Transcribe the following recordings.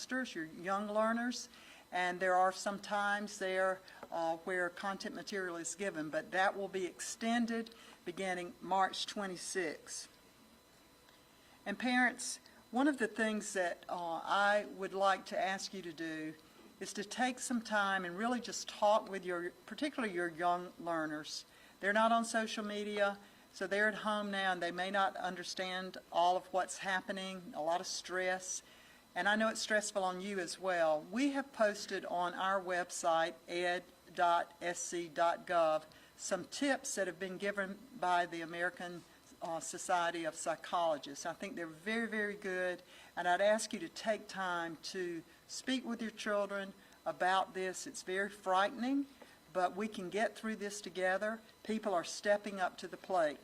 youngsters, your young learners, and there are some times there where content material is given, but that will be extended beginning March 26. And parents, one of the things that I would like to ask you to do is to take some time and really just talk with particularly your young learners. They're not on social media, so they're at home now and they may not understand all of what's happening, a lot of stress. And I know it's stressful on you as well. We have posted on our website, ed.sc.gov, some tips that have been given by the American Society of Psychologists. I think they're very, very good, and I'd ask you to take time to speak with your children about this. It's very frightening, but we can get through this together. People are stepping up to the plate.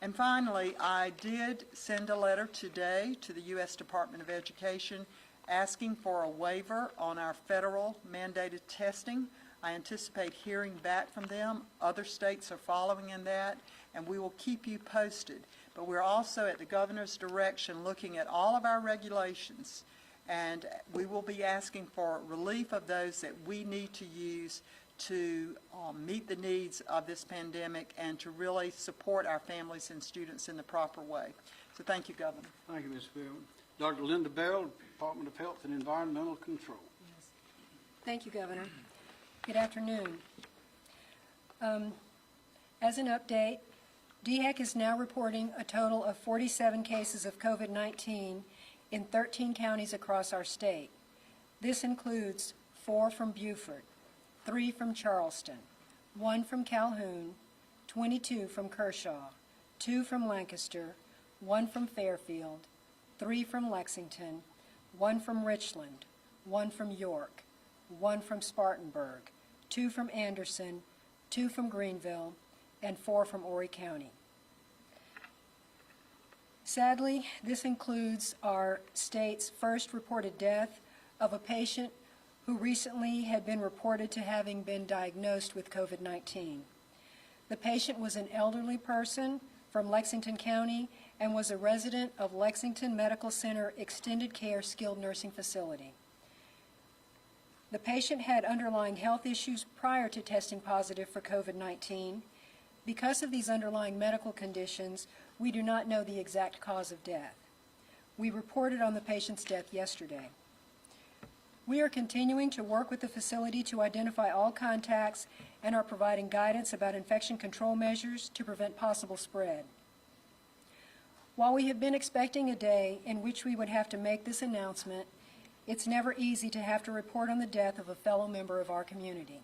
And finally, I did send a letter today to the U.S. Department of Education asking for a waiver on our federal mandated testing. I anticipate hearing back from them. Other states are following in that, and we will keep you posted. But we're also, at the governor's direction, looking at all of our regulations, and we will be asking for relief of those that we need to use to meet the needs of this pandemic and to really support our families and students in the proper way. So thank you, Governor. Thank you, Ms. Philbin. Dr. Linda Bell, Department of Health and Environmental Control. Yes. Thank you, Governor. Good afternoon. As an update, DHEC is now reporting a total of 47 cases of COVID-19 in 13 counties across our state. This includes 4 from Beaufort, 3 from Charleston, 1 from Calhoun, 22 from Kershaw, 2 from Lancaster, 1 from Fairfield, 3 from Lexington, 1 from Richland, 1 from York, 1 from Spartanburg, 2 from Anderson, 2 from Greenville, and 4 from Horry County. Sadly, this includes our state's first reported death of a patient who recently had been reported to having been diagnosed with COVID-19. The patient was an elderly person from Lexington County and was a resident of Lexington Medical Center Extended Care Skilled Nursing Facility. The patient had underlying health issues prior to testing positive for COVID-19. Because of these underlying medical conditions, we do not know the exact cause of death. We reported on the patient's death yesterday. We are continuing to work with the facility to identify all contacts and are providing guidance about infection control measures to prevent possible spread. While we have been expecting a day in which we would have to make this announcement, it's never easy to have to report on the death of a fellow member of our community.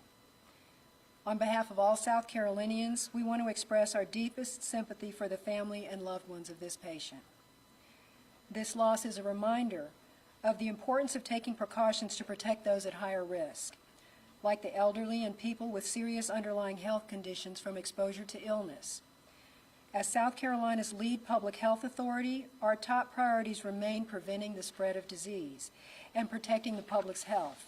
On behalf of all South Carolinians, we want to express our deepest sympathy for the family and loved ones of this patient. This loss is a reminder of the importance of taking precautions to protect those at higher risk, like the elderly and people with serious underlying health conditions from exposure to illness. As South Carolina's lead public health authority, our top priorities remain preventing the spread of disease and protecting the public's health.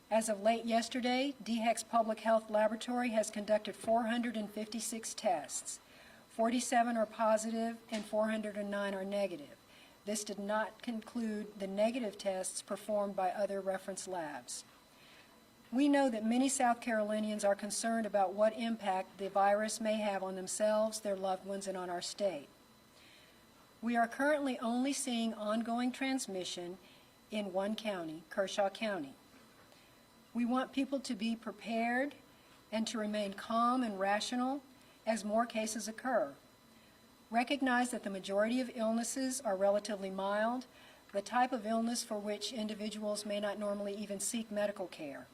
As of late yesterday, DHEC's Public Health Laboratory has conducted 456 tests. 47 are positive and 409 are negative. This did not include the negative tests performed by other reference labs. We know that many South Carolinians are concerned about what impact the virus may have on themselves, their loved ones, and on our state. We are currently only seeing ongoing transmission in one county, Kershaw County. We want people to be prepared and to remain calm and rational as more cases occur. Recognize that the majority of illnesses are relatively mild, the type of illness for which individuals may not normally even seek medical care.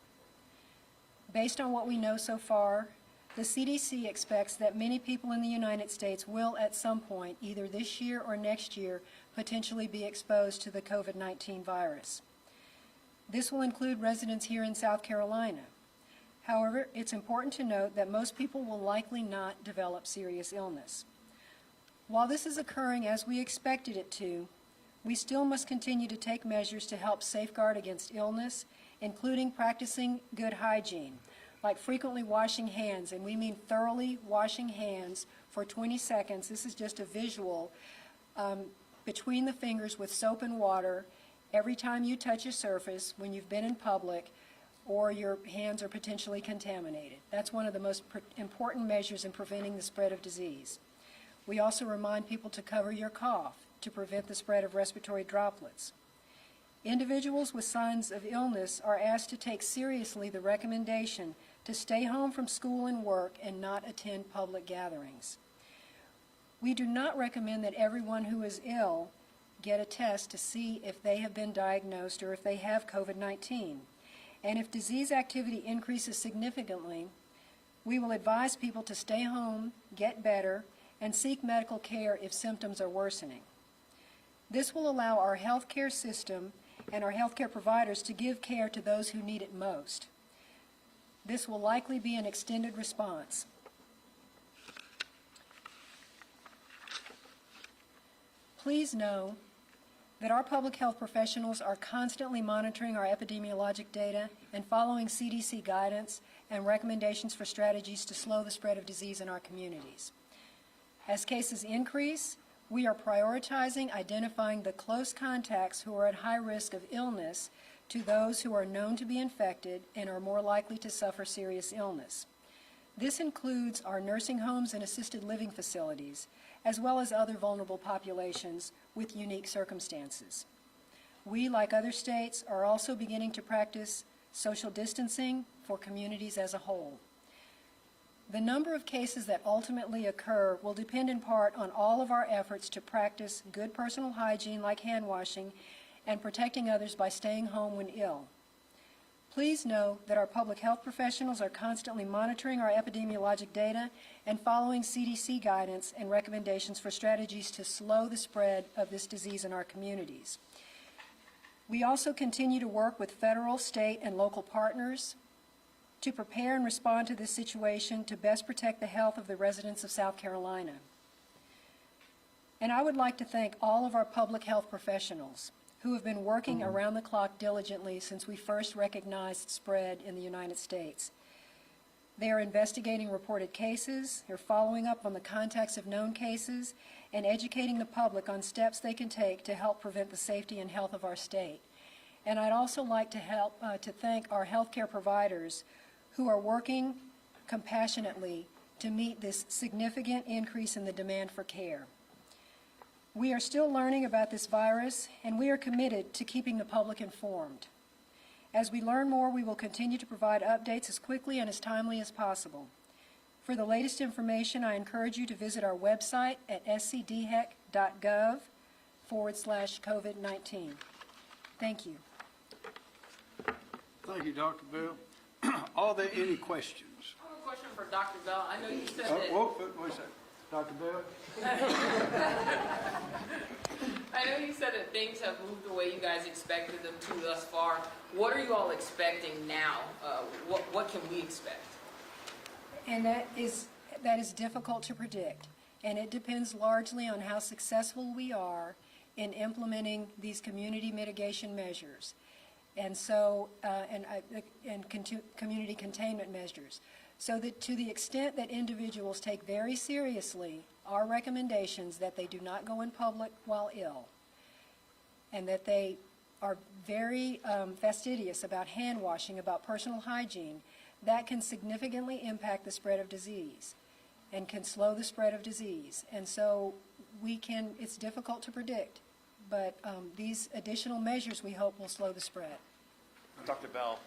Based on what we know so far, the CDC expects that many people in the United States will at some point, either this year or next year, potentially be exposed to the COVID-19 virus. This will include residents here in South Carolina. However, it's important to note that most people will likely not develop serious illness. While this is occurring as we expected it to, we still must continue to take measures to help safeguard against illness, including practicing good hygiene, like frequently washing hands, and we mean thoroughly washing hands for 20 seconds. This is just a visual between the fingers with soap and water, every time you touch a surface when you've been in public or your hands are potentially contaminated. That's one of the most important measures in preventing the spread of disease. We also remind people to cover your cough to prevent the spread of respiratory droplets. Individuals with signs of illness are asked to take seriously the recommendation to stay home from school and work and not attend public gatherings. We do not recommend that everyone who is ill get a test to see if they have been diagnosed or if they have COVID-19. And if disease activity increases significantly, we will advise people to stay home, get better, and seek medical care if symptoms are worsening. This will allow our healthcare system and our healthcare providers to give care to those who need it most. This will likely be an extended response. Please know that our public health professionals are constantly monitoring our epidemiologic data and following CDC guidance and recommendations for strategies to slow the spread of disease in our communities. As cases increase, we are prioritizing identifying the close contacts who are at high risk of illness to those who are known to be infected and are more likely to suffer serious illness. This includes our nursing homes and assisted living facilities, as well as other vulnerable populations with unique circumstances. We, like other states, are also beginning to practice social distancing for communities as a whole. The number of cases that ultimately occur will depend in part on all of our efforts to practice good personal hygiene like hand washing and protecting others by staying home when ill. Please know that our public health professionals are constantly monitoring our epidemiologic data and following CDC guidance and recommendations for strategies to slow the spread of this disease in our communities. We also continue to work with federal, state, and local partners to prepare and respond to this situation to best protect the health of the residents of South Carolina. And I would like to thank all of our public health professionals who have been working around the clock diligently since we first recognized spread in the United States. They are investigating reported cases, they're following up on the contacts of known cases, and educating the public on steps they can take to help prevent the safety and health of our state. And I'd also like to thank our healthcare providers who are working compassionately to meet this significant increase in the demand for care. We are still learning about this virus, and we are committed to keeping the public informed. As we learn more, we will continue to provide updates as quickly and as timely as possible. For the latest information, I encourage you to visit our website at scdhec.gov/COVID-19. Thank you. Thank you, Dr. Bell. Are there any questions? I have a question for Dr. Bell. I know you said that. Wait a second. Dr. Bell? I know you said that things have moved the way you guys expected them to thus far. What are you all expecting now? What can we expect? And that is difficult to predict, and it depends largely on how successful we are in implementing these community mitigation measures, and so community containment measures. So that to the extent that individuals take very seriously our recommendations that they do not go in public while ill, and that they are very fastidious about hand washing, about personal hygiene, that can significantly impact the spread of disease and can slow the spread of disease. And so it's difficult to predict, but these additional measures we hope will slow the spread. Dr. Bell,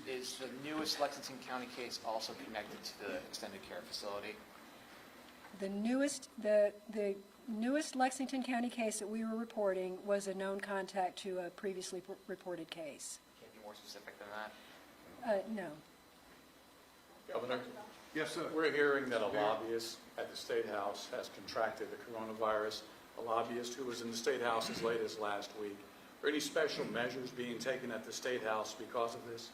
is the newest Lexington County case also connected to the extended care facility? The newest Lexington County case that we were reporting was a known contact to a previously reported case. Can you be more specific than that? No. Governor, Yes, sir. we're hearing that a lobbyist at the State House has contracted the coronavirus, a lobbyist who was in the State House as late as last week. Are any special measures being taken at the State House because of this?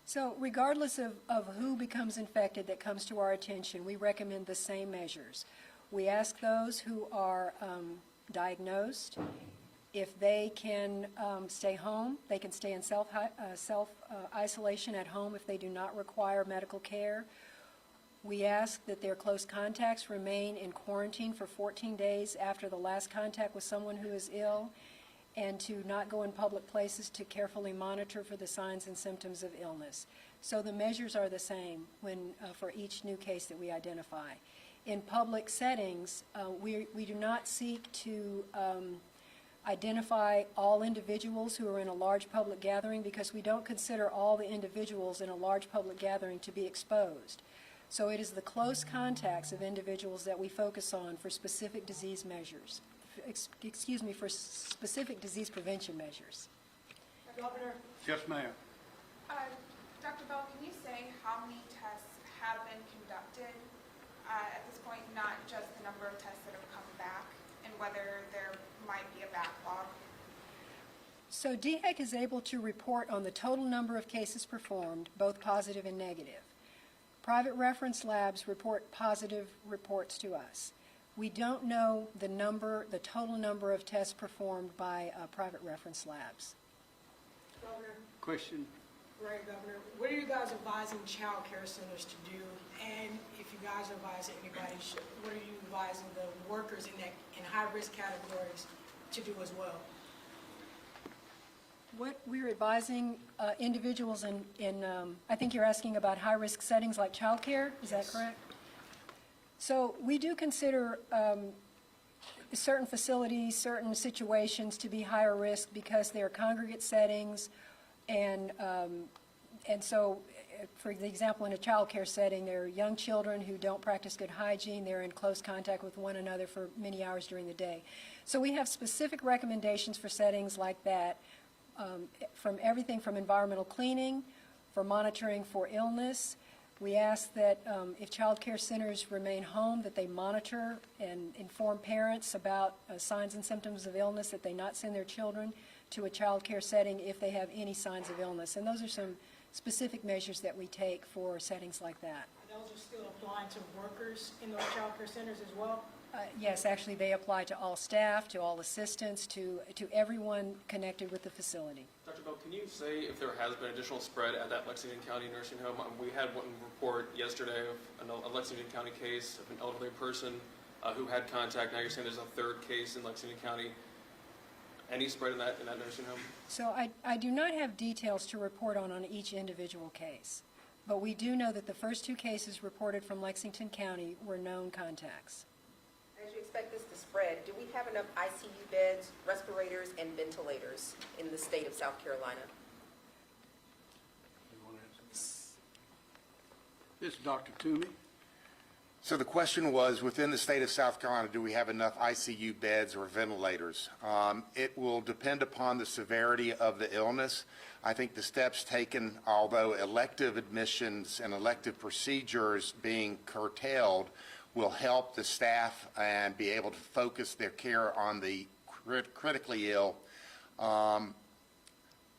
So regardless of who becomes infected that comes to our attention, we recommend the same measures. We ask those who are diagnosed, if they can stay home, they can stay in self-isolation at home if they do not require medical care. We ask that their close contacts remain in quarantine for 14 days after the last contact with someone who is ill. and to not go in public places to carefully monitor for the signs and symptoms of illness. So the measures are the same for each new case that we identify. In public settings, we do not seek to identify all individuals who are in a large public gathering, because we don't consider all the individuals in a large public gathering to be exposed. So it is the close contacts of individuals that we focus on for specific disease measures, for specific disease prevention measures. Governor, Yes, ma'am. Dr. Bell, can you say how many tests have been conducted at this point, not just the number of tests that have come back, and whether there might be a backlog? So DHEC is able to report on the total number of cases performed, both positive and negative. Private reference labs report positive reports to us. We don't know the total number of tests performed by private reference labs. Governor, Question. right, Governor, what are you guys advising child care centers to do? And if you guys are advising anybody, what are you advising the workers in high-risk categories to do as well? What we're advising individuals in I think you're asking about high-risk settings like childcare, is that correct? So we do consider certain facilities, certain situations to be higher risk because they are congregate settings, and so, for the example, in a child care setting, there are young children who don't practice good hygiene. They're in close contact with one another for many hours during the day. So we have specific recommendations for settings like that, from everything from environmental cleaning, for monitoring for illness. We ask that if child care centers remain home, that they monitor and inform parents about signs and symptoms of illness, that they not send their children to a child care setting if they have any signs of illness. And those are some specific measures that we take for settings like that. Those are still applying to workers in those child care centers as well? Yes, actually, they apply to all staff, to all assistants, to everyone connected with the facility. Dr. Bell, can you say if there has been additional spread at that Lexington County nursing home? We had one report yesterday of a Lexington County case of an elderly person who had contact. Now you're saying there's a third case in Lexington County. Any spread in that nursing home? So I do not have details to report on each individual case, but we do know that the first two cases reported from Lexington County were known contacts. As you expect this to spread, do we have enough ICU beds, respirators, and ventilators in the state of South Carolina? This is Dr. Toomey. So the question was, within the state of South Carolina, do we have enough ICU beds or ventilators? It will depend upon the severity of the illness. I think the steps taken, although elective admissions and elective procedures being curtailed, will help the staff and be able to focus their care on the critically ill.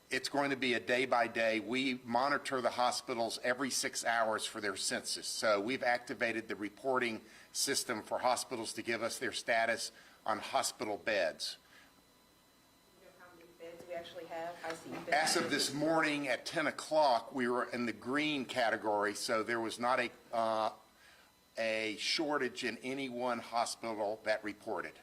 It's going to be a day-by-day. We monitor the hospitals every 6 hours for their census. So we've activated the reporting system for hospitals to give us their status on hospital beds. Do you know how many beds we actually have, ICU beds? As of this morning at 10 o'clock, we were in the green category, so there was not a shortage in any one hospital that reported.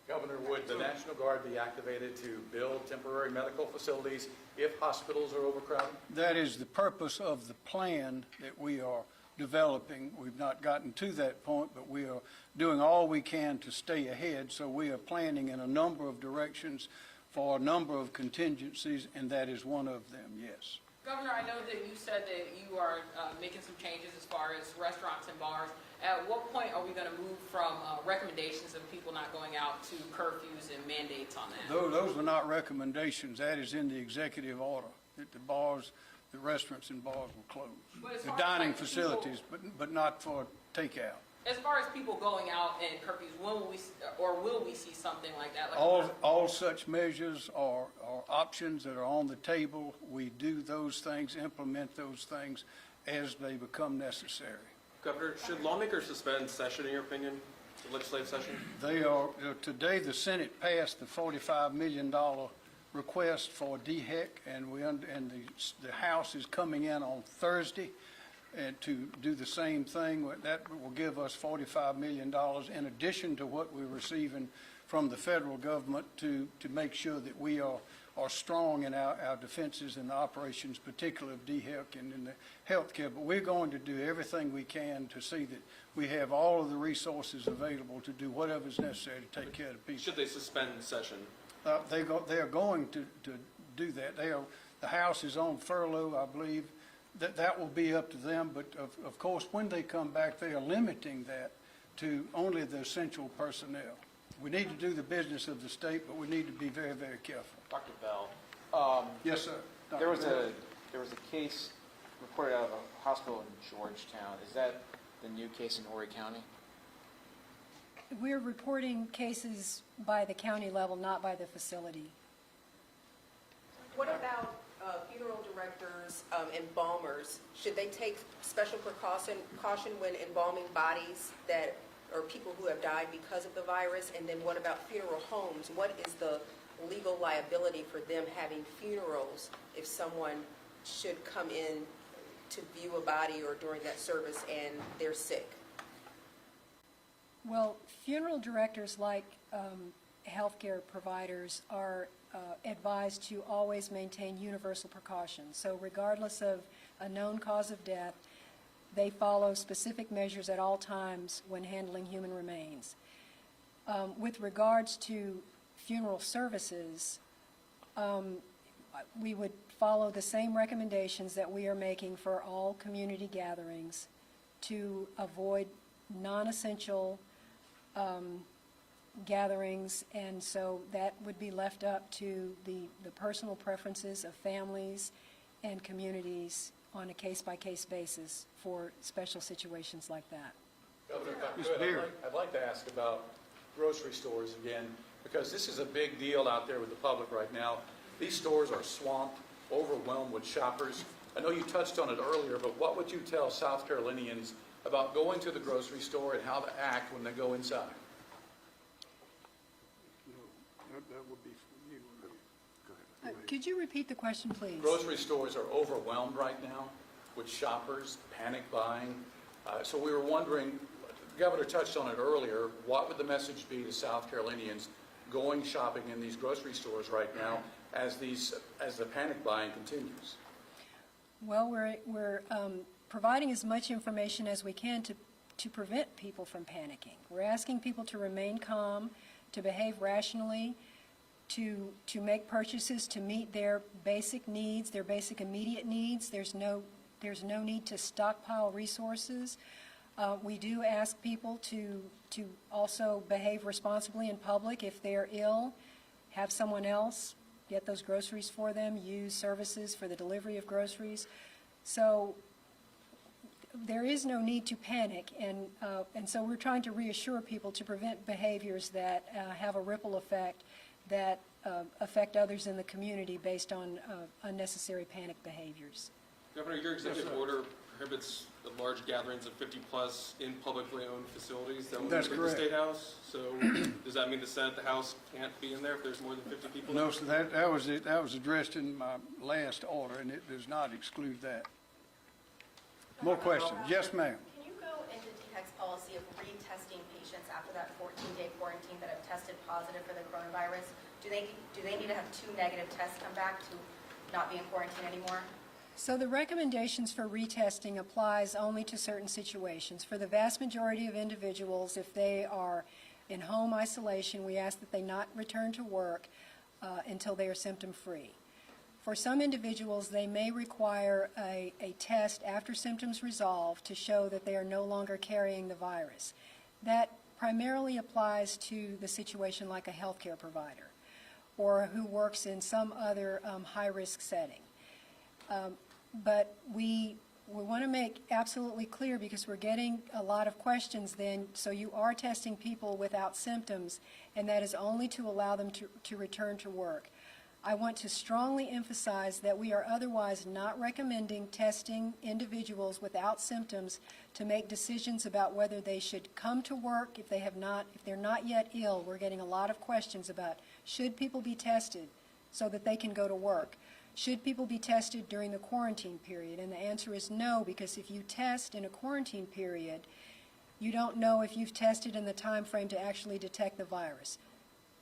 Governor, would the National Guard be activated to build temporary medical facilities if hospitals are overcrowded? That is the purpose of the plan that we are developing. We've not gotten to that point, but we are doing all we can to stay ahead. So we are planning in a number of directions for a number of contingencies, and that is one of them, yes. Governor, I know that you said that you are making some changes as far as restaurants and bars. At what point are we going to move from recommendations of people not going out to curfews and mandates on that? Those are not recommendations. That is in the executive order, that the bars, the restaurants and bars will close. But as The far as, dining like, facilities, but not for takeout. As far as people going out and curfews, when will will we see something like that? Like All such measures are options that are on the table. We do those things, implement those things as they become necessary. Governor, should lawmakers suspend session, in your opinion, the legislative session? They are, today the Senate passed the $45 million request for DHEC, and the House is coming in on Thursday and to do the same thing. That will give us $45 million in addition to what we're receiving from the federal government to make sure that we are strong in our defenses and the operations, particularly of DHEC and in the healthcare. But we're going to do everything we can to see that we have all of the resources available to do whatever is necessary to take care of the people. Should they suspend session? They are going to do that. The House is on furlough, I believe. That will be up to them, but of course, when they come back, they are limiting that to only the essential personnel. We need to do the business of the state, but we need to be very, very careful. Dr. Bell, Yes, sir. Dr. there was Bell? a case reported out of a hospital in Georgetown. Is that the new case in Horry County? We're reporting cases by the county level, not by the facility. What about funeral directors, embalmers? Should they take special caution when embalming bodies that, or people who have died because of the virus? And then what about funeral homes? What is the legal liability for them having funerals if someone should come in to view a body or during that service and they're sick? Well, funeral directors, like healthcare providers, are advised to always maintain universal precautions. So regardless of a known cause of death, they follow specific measures at all times when handling human remains. With regards to funeral services, we would follow the same recommendations that we are making for all community gatherings to avoid non-essential gatherings, and so that would be left up to the personal preferences of families and communities on a case-by-case basis for special situations like that. Governor, if I Ms. could, Beard. I'd like to ask about grocery stores again, because this is a big deal out there with the public right now. These stores are swamped, overwhelmed with shoppers. I know you touched on it earlier, but what would you tell South Carolinians about going to the grocery store and how to act when they go inside? That would be for you. Could you repeat the question, please? Grocery stores are overwhelmed right now with shoppers, panic buying. So we were wondering, the governor touched on it earlier, what would the message be to South Carolinians going shopping in these grocery stores right now as the panic buying continues? Well, we're providing as much information as we can to prevent people from panicking. We're asking people to remain calm, to behave rationally, to make purchases to meet their basic needs, their basic immediate needs. There's no need to stockpile resources. We do ask people to also behave responsibly in public. If they're ill, have someone else get those groceries for them, use services for the delivery of groceries. So there is no need to panic, and so we're trying to reassure people to prevent behaviors that have a ripple effect that affect others in the community based on unnecessary panic behaviors. Governor, your executive order prohibits the large gatherings of 50-plus in publicly owned facilities. That would That's include the correct. State House. So does that mean the Senate, the House can't be in there if there's more than 50 people? No, so that was it. That was addressed in my last order, and it does not exclude that. More questions? Yes, ma'am. Can you go into DHEC's policy of retesting patients after that 14-day quarantine that have tested positive for the coronavirus? Do they need to have 2 negative tests come back to not be in quarantine anymore? So the recommendations for retesting applies only to certain situations. For the vast majority of individuals, if they are in home isolation, we ask that they not return to work until they are symptom-free. For some individuals, they may require a test after symptoms resolve to show that they are no longer carrying the virus. That primarily applies to the situation like a healthcare provider or who works in some other high-risk setting. But we want to make absolutely clear, because we're getting a lot of questions then, so you are testing people without symptoms, and that is only to allow them to return to work. I want to strongly emphasize that we are otherwise not recommending testing individuals without symptoms to make decisions about whether they should come to work if they're not yet ill. We're getting a lot of questions about, should people be tested so that they can go to work? Should people be tested during the quarantine period? And the answer is no, because if you test in a quarantine period, you don't know if you've tested in the time frame to actually detect the virus.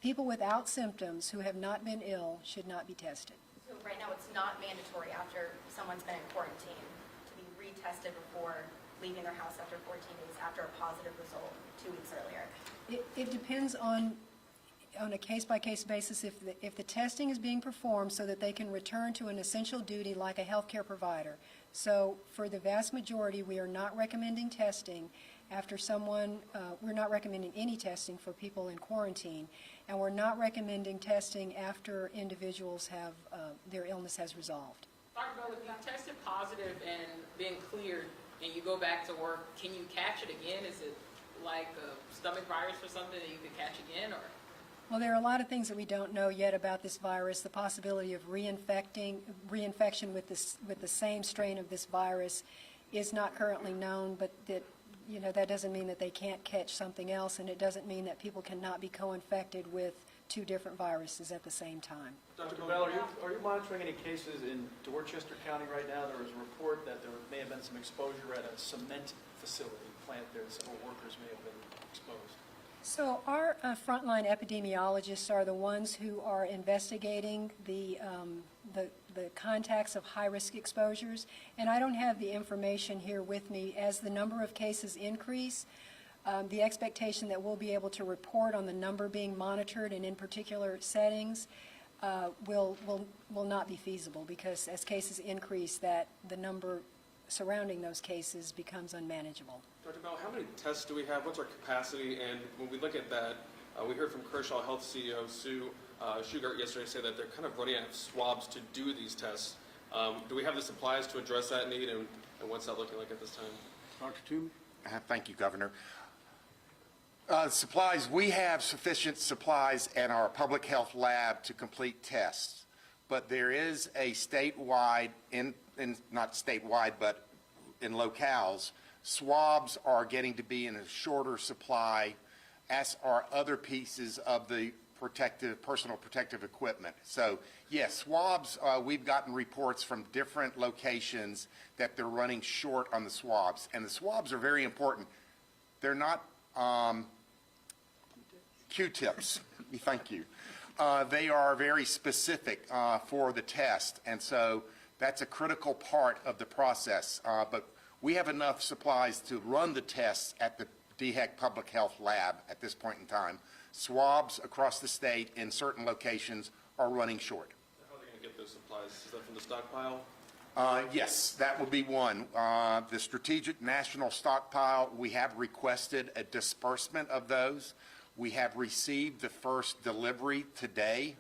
People without symptoms who have not been ill should not be tested. So right now, it's not mandatory after someone's been in quarantine to be retested before leaving their house after 14 days after a positive result 2 weeks earlier. It depends on a case-by-case basis if the testing is being performed so that they can return to an essential duty like a healthcare provider. So for the vast majority, we are not recommending testing after someone, we're not recommending any testing for people in quarantine, and we're not recommending testing after individuals have, their illness has resolved. Dr. Bell, if you tested positive and been cleared and you go back to work, can you catch it again? Is it like a stomach virus or something that you could catch again, or? Well, there are a lot of things that we don't know yet about this virus. The possibility of reinfection with the same strain of this virus is not currently known, but that doesn't mean that they can't catch something else, and it doesn't mean that people cannot be co-infected with two different viruses at the same time. Dr. Bell, are you monitoring any cases in Dorchester County right now? There was a report that there may have been some exposure at a cement facility plant there. Several workers may have been exposed. So our frontline epidemiologists are the ones who are investigating the contacts of high-risk exposures, and I don't have the information here with me. As the number of cases increase, the expectation that we'll be able to report on the number being monitored and in particular settings will not be feasible, because as cases increase, that the number surrounding those cases becomes unmanageable. Dr. Bell, how many tests do we have? What's our capacity? And when we look at that, we heard from Kershaw Health CEO Sue Shugart yesterday say that they're kind of running out of swabs to do these tests. Do we have the supplies to address that need, and what's that looking like at this time? Dr. Toomey? Thank you, Governor. Supplies, we have sufficient supplies in our public health lab to complete tests, but there is a statewide, not statewide, but in locales, swabs are getting to be in a shorter supply, as are other pieces of the personal protective equipment. So yes, swabs, we've gotten reports from different locations that they're running short on the swabs, and the swabs are very important. They're not Q-tips. Thank you. They are very specific for the test, and so that's a critical part of the process. But we have enough supplies to run the tests at the DHEC Public Health Lab at this point in time. Swabs across the state in certain locations are running short. How are they going to get those supplies? Is that from the stockpile? Yes, that would be one. The Strategic National Stockpile, we have requested a disbursement of those. We have received the first delivery today.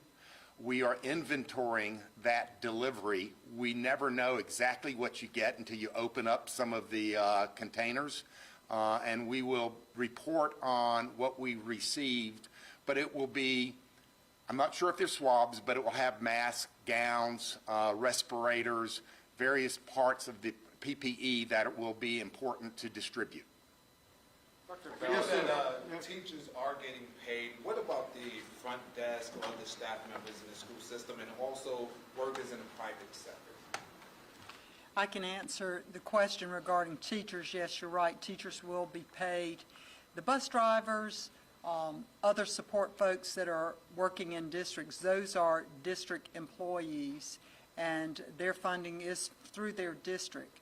We are inventorying that delivery. We never know exactly what you get until you open up some of the containers, and we will report on what we received, but it will be, I'm not sure if they're swabs, but it will have masks, gowns, respirators, various parts of the PPE that will be important to distribute. Dr. We know that teachers are getting paid. What about the front desk or other staff members in the school system, and also workers in the private sector? I can answer the question regarding teachers. Yes, you're right. Teachers will be paid. The bus drivers, other support folks that are working in districts, those are district employees, and their funding is through their district.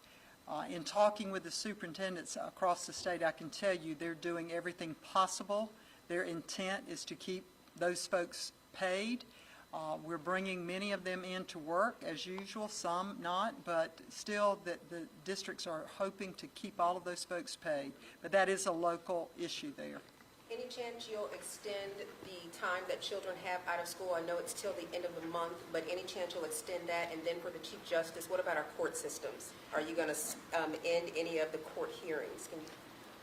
In talking with the superintendents across the state, I can tell you they're doing everything possible. Their intent is to keep those folks paid. We're bringing many of them in to work as usual, some not, but still the districts are hoping to keep all of those folks paid. But that is a local issue there. Any chance you'll extend the time that children have out of school? I know it's till the end of the month, but any chance you'll extend that? And then for the Chief Justice, what about our court systems? Are you going to end any of the court hearings?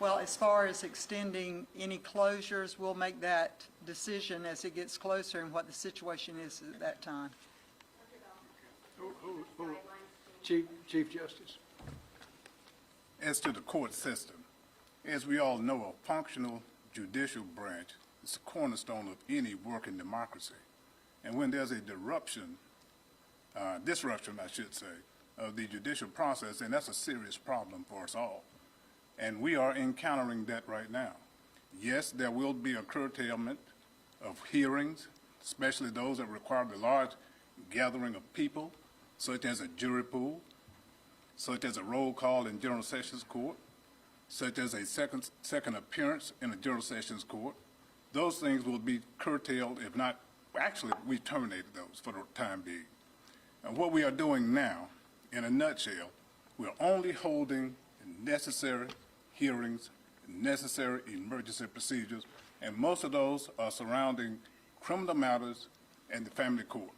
Well, as far as extending any closures, we'll make that decision as it gets closer and what the situation is at that time. Chief Justice. As to the court system, as we all know, a functional judicial branch is the cornerstone of any working democracy. And when there's a disruption, I should say, of the judicial process, and that's a serious problem for us all. And we are encountering that right now. Yes, there will be a curtailment of hearings, especially those that require a large gathering of people, such as a jury pool, such as a roll call in General Sessions Court, such as a second appearance in a General Sessions Court. Those things will be curtailed, if not, actually, we terminated those for the time being. And what we are doing now, in a nutshell, we're only holding necessary hearings, necessary emergency procedures, and most of those are surrounding criminal matters and the family court.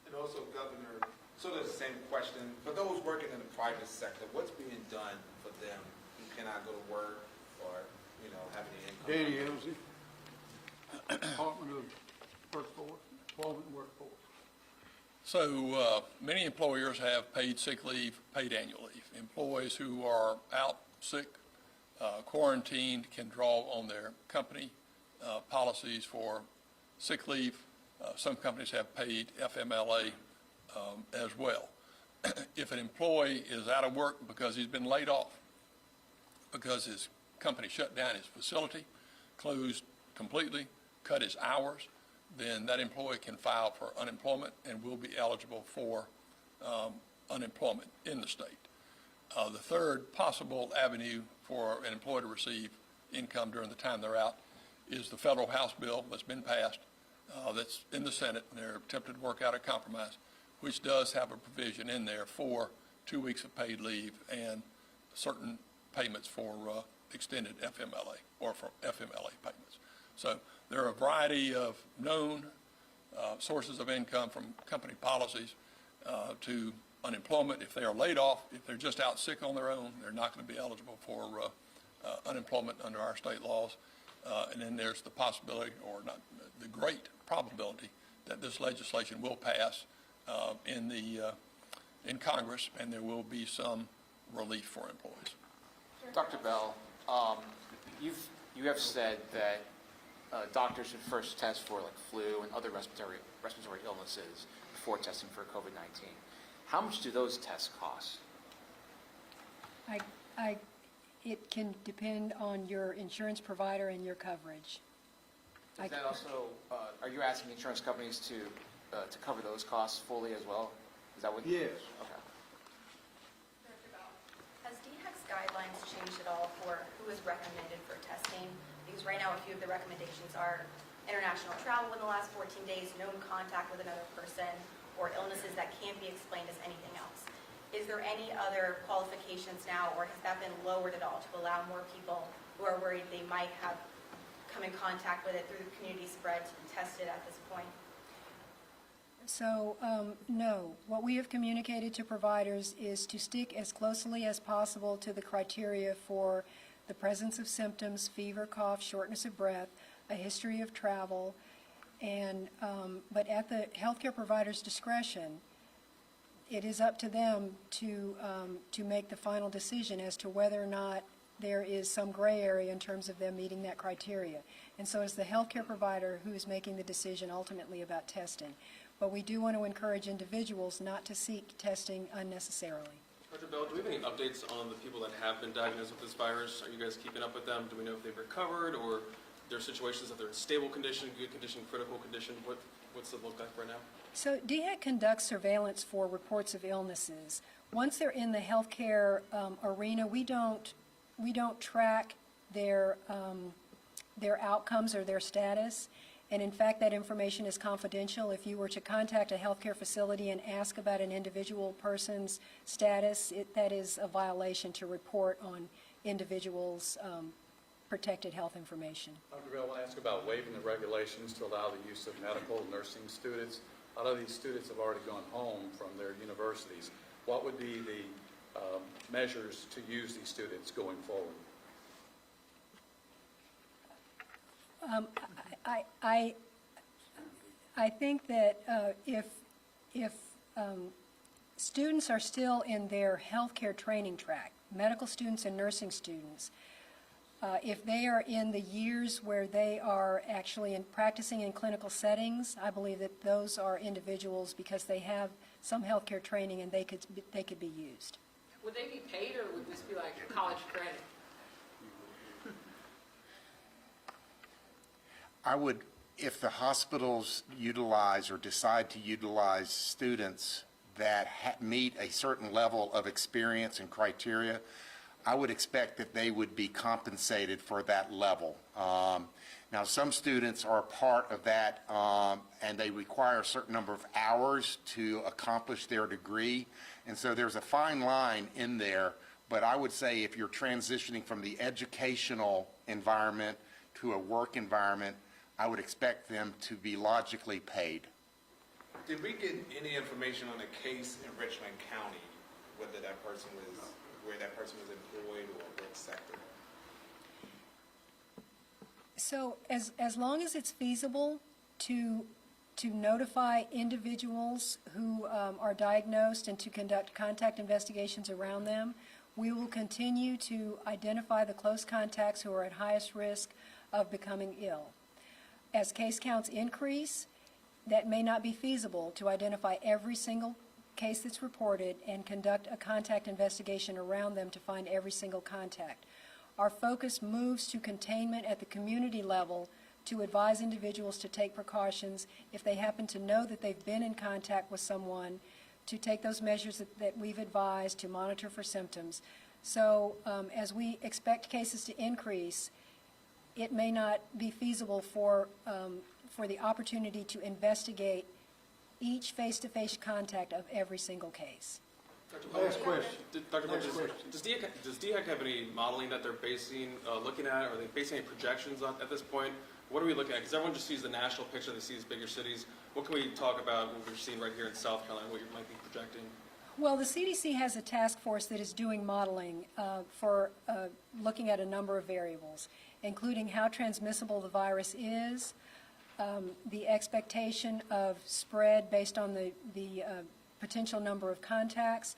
And also, Governor, sort of the same question, for those working in the private sector, what's being done for them who cannot go to work or, have any income? Danny Elsie, Department of Workforce, Employment and Workforce. So many employers have paid sick leave, paid annual leave. Employees who are out sick, quarantined, can draw on their company policies for sick leave. Some companies have paid FMLA as well. If an employee is out of work because he's been laid off, because his company shut down his facility, closed completely, cut his hours, then that employee can file for unemployment and will be eligible for unemployment in the state. The third possible avenue for an employee to receive income during the time they're out is the federal House bill that's been passed, that's in the Senate, and they're attempting to work out a compromise, which does have a provision in there for 2 weeks of paid leave and certain payments for extended FMLA or for FMLA payments. So there are a variety of known sources of income, from company policies to unemployment. If they are laid off, if they're just out sick on their own, they're not going to be eligible for unemployment under our state laws. And then there's the possibility, or not, the great probability, that this legislation will pass in Congress, and there will be some relief for employees. Dr. Bell, you have said that doctors should first test for like flu and other respiratory illnesses before testing for COVID-19. How much do those tests cost? It can depend on your insurance provider and your coverage. Is that also, are you asking insurance companies to cover those costs fully as well? Is that what? Yes. Okay. Has DHEC's guidelines changed at all for who is recommended for testing? Because right now, a few of the recommendations are international travel in the last 14 days, known contact with another person, or illnesses that can't be explained as anything else. Is there any other qualifications now, or has that been lowered at all to allow more people who are worried they might have come in contact with it through the community spread to be tested at this point? So, no. What we have communicated to providers is to stick as closely as possible to the criteria for the presence of symptoms, fever, cough, shortness of breath, a history of travel, and but at the healthcare provider's discretion, it is up to them to make the final decision as to whether or not there is some gray area in terms of them meeting that criteria. And so it's the healthcare provider who is making the decision ultimately about testing. But we do want to encourage individuals not to seek testing unnecessarily. Dr. Bell, do we have any updates on the people that have been diagnosed with this virus? Are you guys keeping up with them? Do we know if they've recovered, or there are situations that they're in stable condition, good condition, critical condition? What's it look like right now? So DHEC conducts surveillance for reports of illnesses. Once they're in the healthcare arena, we don't track their outcomes or their status. And in fact, that information is confidential. If you were to contact a healthcare facility and ask about an individual person's status, that is a violation to report on individuals' protected health information. Dr. Bell, I want to ask about waiving the regulations to allow the use of medical and nursing students. A lot of these students have already gone home from their universities. What would be the measures to use these students going forward? I think that if students are still in their healthcare training track, medical students and nursing students, if they are in the years where they are actually practicing in clinical settings, I believe that those are individuals because they have some healthcare training and they could be used. Would they be paid, or would this be like college credit? I would, if the hospitals utilize or decide to utilize students that meet a certain level of experience and criteria, I would expect that they would be compensated for that level. Now, some students are part of that, and they require a certain number of hours to accomplish their degree, and so there's a fine line in there, but I would say if you're transitioning from the educational environment to a work environment, I would expect them to be logically paid. Did we get any information on a case in Richmond County, whether that person was, where that person was employed or what sector? So as long as it's feasible to notify individuals who are diagnosed and to conduct contact investigations around them, we will continue to identify the close contacts who are at highest risk of becoming ill. As case counts increase, that may not be feasible to identify every single case that's reported and conduct a contact investigation around them to find every single contact. Our focus moves to containment at the community level to advise individuals to take precautions if they happen to know that they've been in contact with someone, to take those measures that we've advised, to monitor for symptoms. So as we expect cases to increase, it may not be feasible for the opportunity to investigate each face-to-face contact of every single case. Last question. Dr. Next Bridges, question. does DHEC have any modeling that they're basing, looking at? Are they basing any projections on at this point? What are we looking at? Because everyone just sees the national picture, they see these bigger cities. What can we talk about what we're seeing right here in South Carolina, what you might be projecting? Well, the CDC has a task force that is doing modeling for looking at a number of variables, including how transmissible the virus is, the expectation of spread based on the potential number of contacts.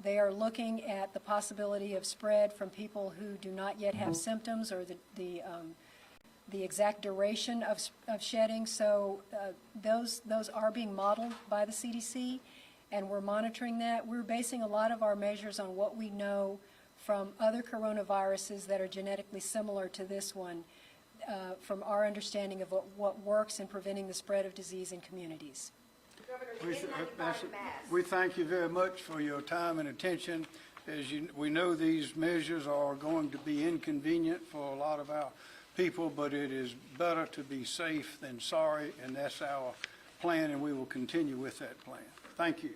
They are looking at the possibility of spread from people who do not yet have symptoms or the exact duration of shedding. So those are being modeled by the CDC, and we're monitoring that. We're basing a lot of our measures on what we know from other coronaviruses that are genetically similar to this one, from our understanding of what works in preventing the spread of disease in communities. We thank you very much for your time and attention. We know these measures are going to be inconvenient for a lot of our people, but it is better to be safe than sorry, and that's our plan, and we will continue with that plan. Thank you.